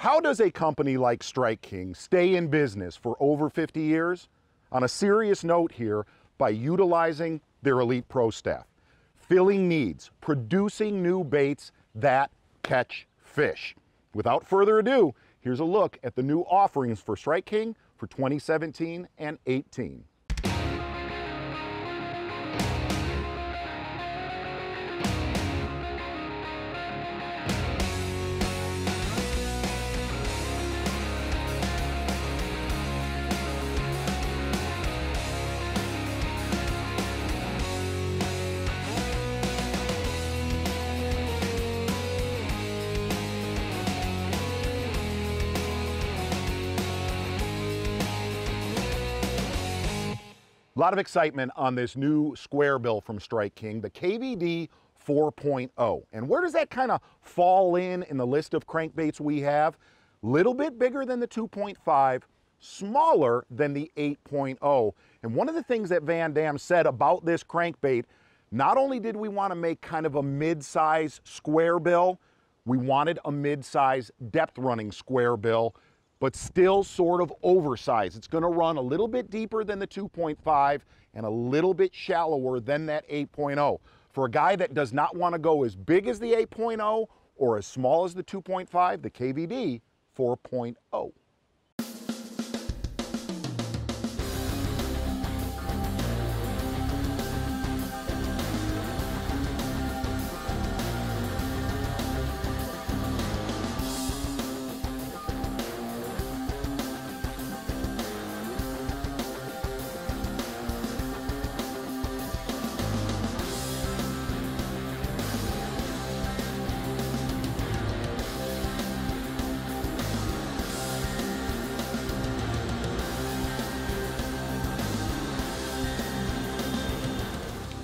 How does a company like Strike King stay in business for over 50 years? On a serious note here, by utilizing their elite pro staff, filling needs, producing new baits that catch fish. Without further ado, here's a look at the new offerings for Strike King for 2017 and 18. A lot of excitement on this new square bill from Strike King, the KVD 4.0. And where does that kind of fall in the list of crankbaits we have? Little bit bigger than the 2.5, smaller than the 8.0. And one of the things that Van Dam said about this crankbait, not only did we want to make kind of a mid-size square bill, we wanted a mid-size depth running square bill, but still sort of oversized. It's going to run a little bit deeper than the 2.5 and a little bit shallower than that 8.0. For a guy that does not want to go as big as the 8.0 or as small as the 2.5, the KVD 4.0.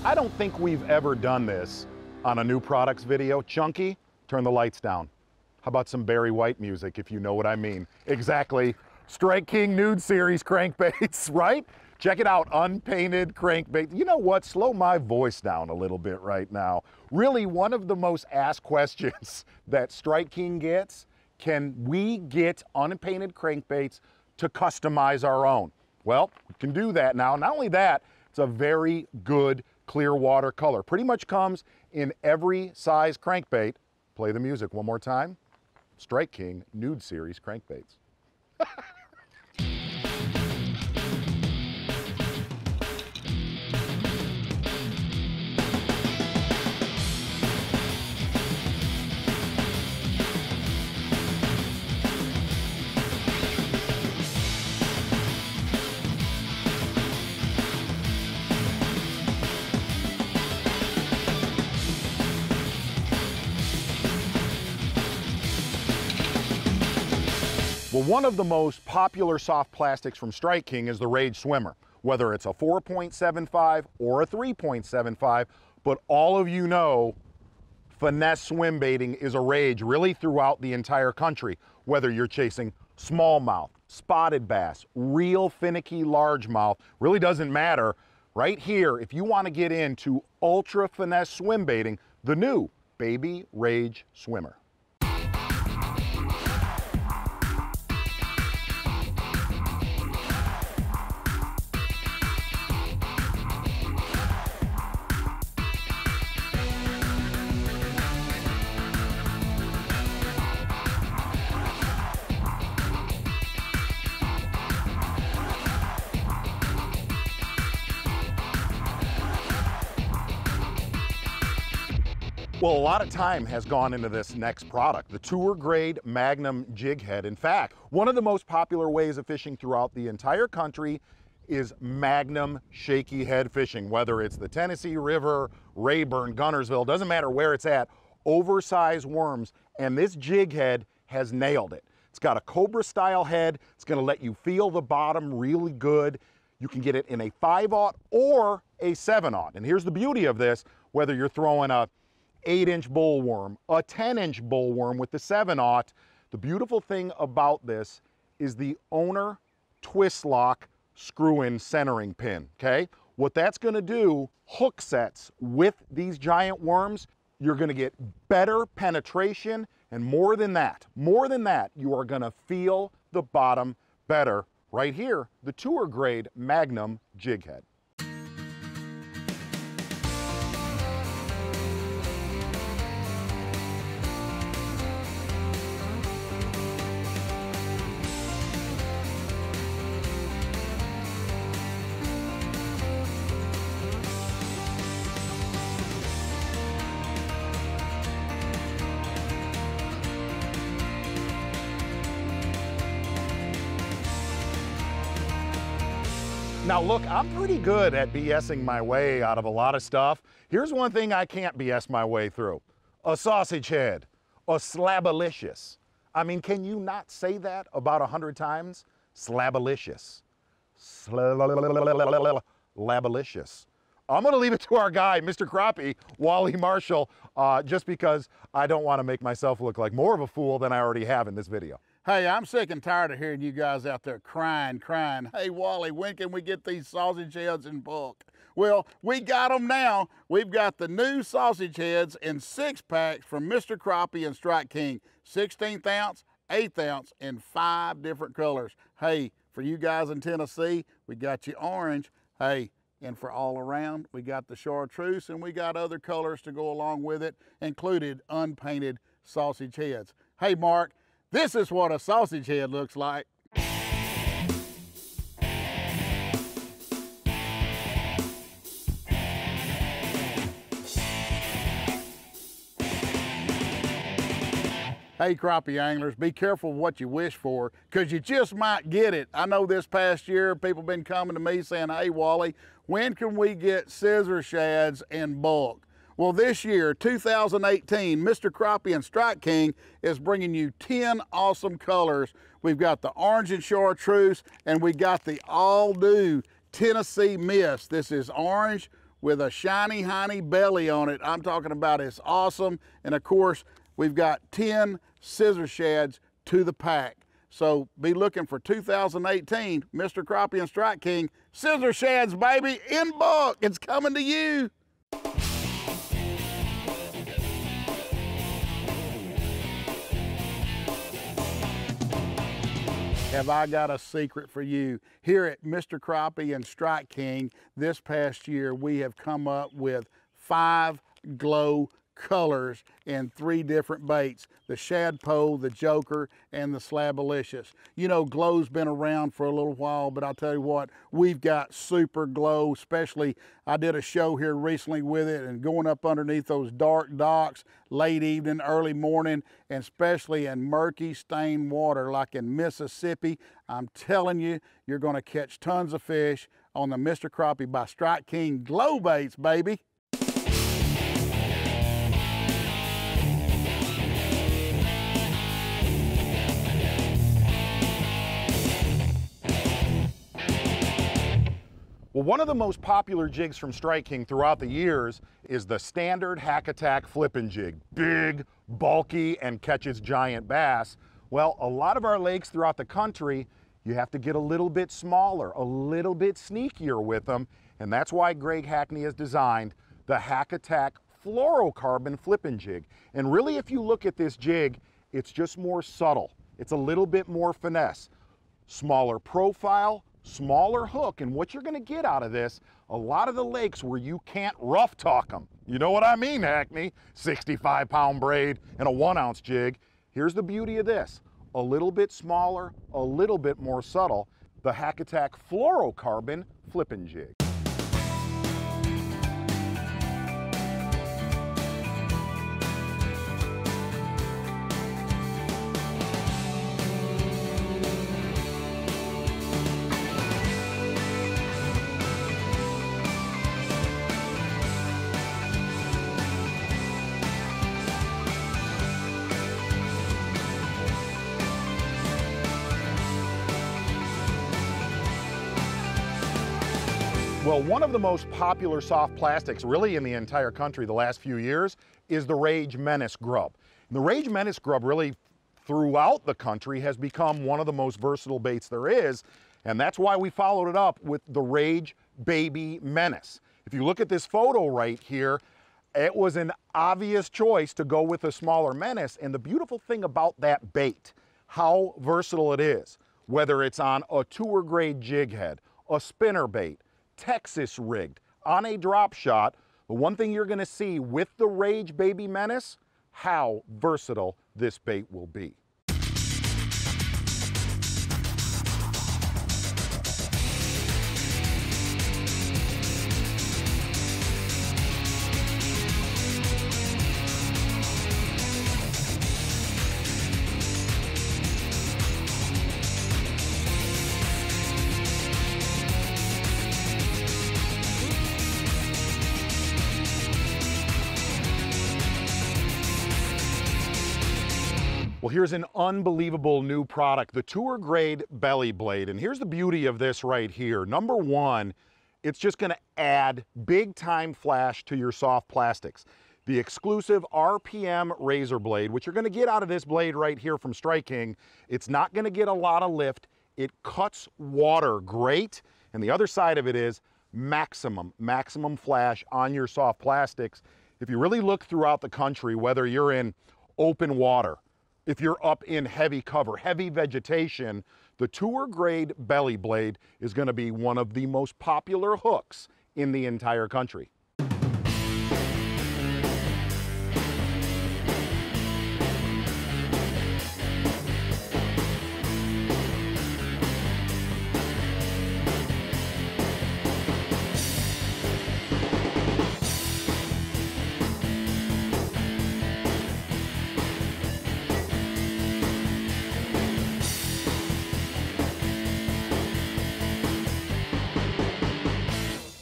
I don't think we've ever done this on a new products video. Chunky, turn the lights down. How about some Barry White music, if you know what I mean? Exactly. Strike King Nude Series crankbaits, right? Check it out, unpainted crankbait. You know what? Slow my voice down a little bit right now. Really, one of the most asked questions that Strike King gets, can we get unpainted crankbaits to customize our own? Well, we can do that now. Not only that, it's a very good clear water color. Pretty much comes in every size crankbait. Play the music one more time. Strike King Nude Series crankbaits. Well, one of the most popular soft plastics from Strike King is the Rage Swimmer, whether it's a 4.75 or a 3.75, but all of you know finesse swim baiting is a rage really throughout the entire country, whether you're chasing smallmouth, spotted bass, real finicky largemouth, really doesn't matter. Right here, if you want to get into ultra finesse swim baiting, the new Baby Rage Swimmer. Well, a lot of time has gone into this next product, the tour grade Magnum jig head. In fact, one of the most popular ways of fishing throughout the entire country is Magnum shaky head fishing, whether it's the Tennessee River, Rayburn, Gunnersville, doesn't matter where it's at, oversized worms, and this jig head has nailed it. It's got a Cobra style head. It's gonna let you feel the bottom really good. You can get it in a 5/0 or a 7/0. And here's the beauty of this, whether you're throwing a 8-inch bullworm, a 10-inch bullworm with the 7/0, the beautiful thing about this is the owner twist lock screw-in centering pin, okay? What that's gonna do, hook sets with these giant worms, you're gonna get better penetration And more than that, you are gonna feel the bottom better right here, the tour grade Magnum jig head. Now look, I'm pretty good at BSing my way out of a lot of stuff. Here's one thing I can't BS my way through. A sausage head, a slabalicious. I mean, can you not say that about 100 times? Slabalicious, slabalicious. I'm gonna leave it to our guy, Mr. Crappie, Wally Marshall, just because I don't wanna make myself look like more of a fool than I already have in this video. Hey, I'm sick and tired of hearing you guys out there crying. Hey, Wally, when can we get these sausage heads in bulk? Well, we got them now. We've got the new sausage heads in 6-packs from Mr. Crappie and Strike King. 16th ounce, 8th ounce, in 5 different colors. Hey, for you guys in Tennessee, we got you orange. Hey, and for all around, we got the chartreuse, and we got other colors to go along with it, included unpainted sausage heads. Hey, Mark, this is what a sausage head looks like. Hey, crappie anglers, be careful what you wish for, because you just might get it. I know this past year, people been coming to me saying, hey, Wally, when can we get scissor shads in bulk? Well, this year, 2018, Mr. Crappie and Strike King is bringing you 10 awesome colors. We've got the orange and chartreuse, and we got the all-new Tennessee Mist. This is orange with a shiny, hiney belly on it. I'm talking about it's awesome. And of course, we've got 10 scissor shads to the pack. So be looking for 2018, Mr. Crappie and Strike King, scissor shads, baby, in bulk. It's coming to you. Have I got a secret for you? Here at Mr. Crappie and Strike King, this past year, we have come up with 5 glow colors in 3 different baits: the Shadpole, the Joker, and the Slabalicious. You know, glow's been around for a little while, but I'll tell you what, we've got super glow. Especially, I did a show here recently with it, and going up underneath those dark docks, late evening, early morning, and especially in murky stained water like in Mississippi, I'm telling you, you're gonna catch tons of fish on the Mr. Crappie by Strike King glow baits, baby. Well, one of the most popular jigs from Strike King throughout the years is the standard hack attack flipping jig. Big, bulky, and catches giant bass. Well, a lot of our lakes throughout the country, you have to get a little bit smaller, a little bit sneakier with them, and that's why Greg Hackney has designed the Hack Attack fluorocarbon flipping jig. And really, if you look at this jig, it's just more subtle. It's a little bit more finesse. Smaller profile, smaller hook, and what you're gonna get out of this, a lot of the lakes where you can't rough talk them. You know what I mean, Hackney? 65-pound braid and a 1-ounce jig. Here's the beauty of this. A little bit smaller, a little bit more subtle. The Hack Attack fluorocarbon flipping jig. Well, one of the most popular soft plastics really in the entire country the last few years is the Rage Menace grub. And the Rage Menace grub really throughout the country has become one of the most versatile baits there is, and that's why we followed it up with the Rage Baby Menace. If you look at this photo right here, It was an obvious choice to go with a smaller Menace, and the beautiful thing about that bait, how versatile it is, whether it's on a tour grade jig head, a spinner bait, Texas rigged, on a drop shot, the one thing you're gonna see with the Rage Baby Menace, how versatile this bait will be. Well, here's an unbelievable new product, the tour grade belly blade. And here's the beauty of this right here. Number one, it's just gonna add big time flash to your soft plastics. The exclusive RPM razor blade, which you're gonna get out of this blade right here from Strike King, it's not gonna get a lot of lift. It cuts water great. And the other side of it is maximum flash on your soft plastics. If you really look throughout the country, whether you're in open water, if you're up in heavy cover, heavy vegetation, the tour grade belly blade is going to be one of the most popular hooks in the entire country.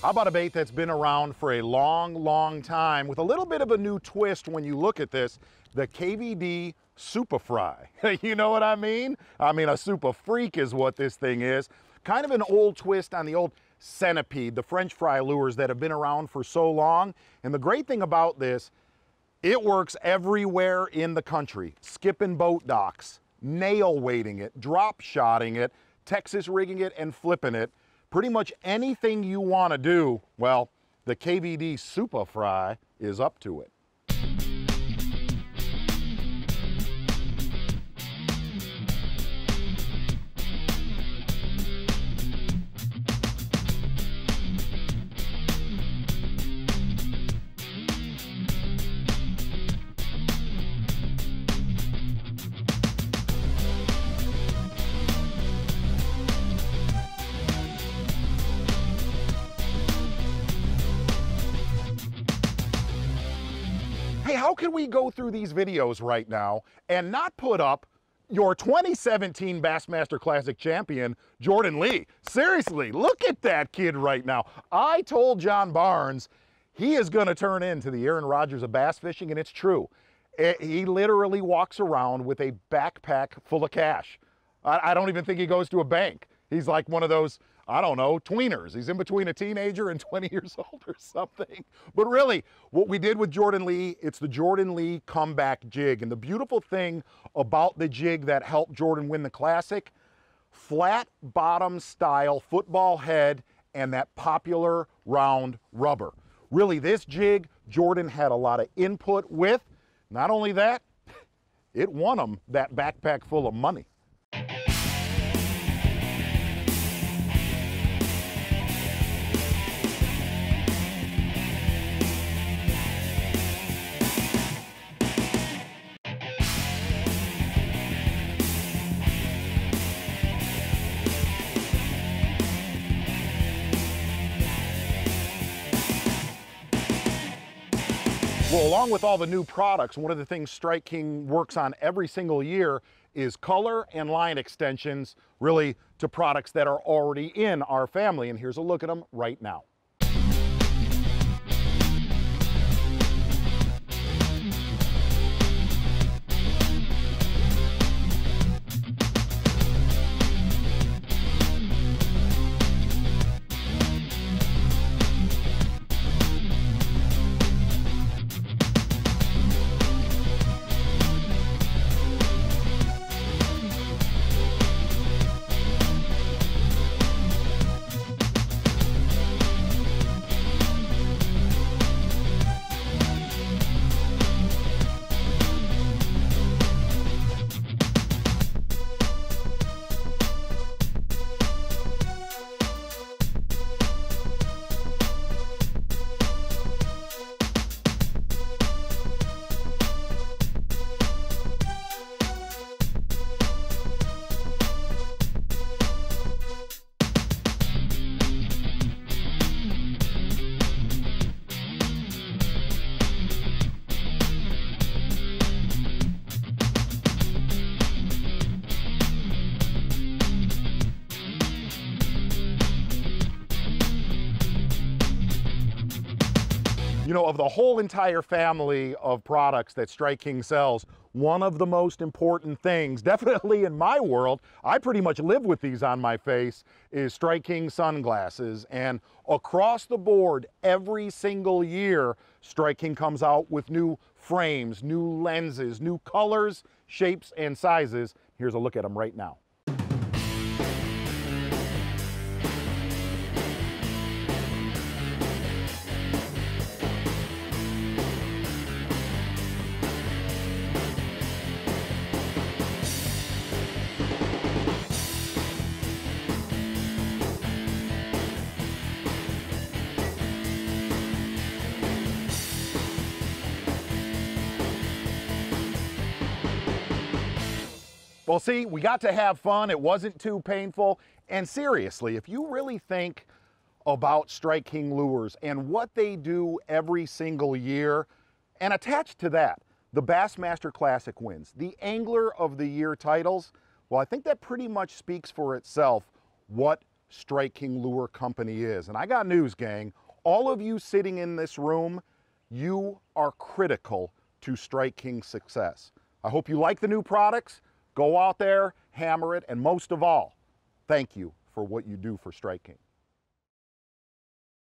How about a bait that's been around for a long time with a little bit of a new twist when you look at this, the KVD Super Fry. You know what I mean? I mean, a super freak is what this thing is. Kind of an old twist on the old centipede, the French fry lures that have been around for so long. And the great thing about this, it works everywhere in the country. Skipping boat docks, nail weighting it, drop shotting it, Texas rigging it, and flipping it. Pretty much anything you want to do, well, the KVD Super Fry is up to it. Hey, how can we go through these videos right now and not put up your 2017 Bassmaster Classic champion, Jordan Lee? Seriously, look at that kid right now. I told John Barnes he is going to turn into the Aaron Rodgers of bass fishing, and it's true. He literally walks around with a backpack full of cash. I don't even think he goes to a bank. He's like one of those, I don't know, tweeners. He's in between a teenager and 20 years old or something. But really, what we did with Jordan Lee, it's the Jordan Lee comeback jig. And the beautiful thing about the jig that helped Jordan win the Classic, flat bottom style football head and that popular round rubber. Really, this jig, Jordan had a lot of input with. Not only that, it won him that backpack full of money. Well, along with all the new products, one of the things Strike King works on every single year is color and line extensions, really to products that are already in our family. And here's a look at them right now. know, of the whole entire family of products that Strike King sells, one of the most important things, definitely in my world, I pretty much live with these on my face, is Strike King sunglasses. And across the board, every single year, Strike King comes out with new frames, new lenses, new colors, shapes, and sizes. Here's a look at them right now. Well, see, we got to have fun. It wasn't too painful. And seriously, if you really think about Strike King lures and what they do every single year, and attached to that, the Bassmaster Classic wins, the Angler of the Year titles, well, I think that pretty much speaks for itself what Strike King Lure Company is. And I got news, gang. All of you sitting in this room, you are critical to Strike King's success. I hope you like the new products. Go out there, hammer it, and most of all, thank you for what you do for Strike King.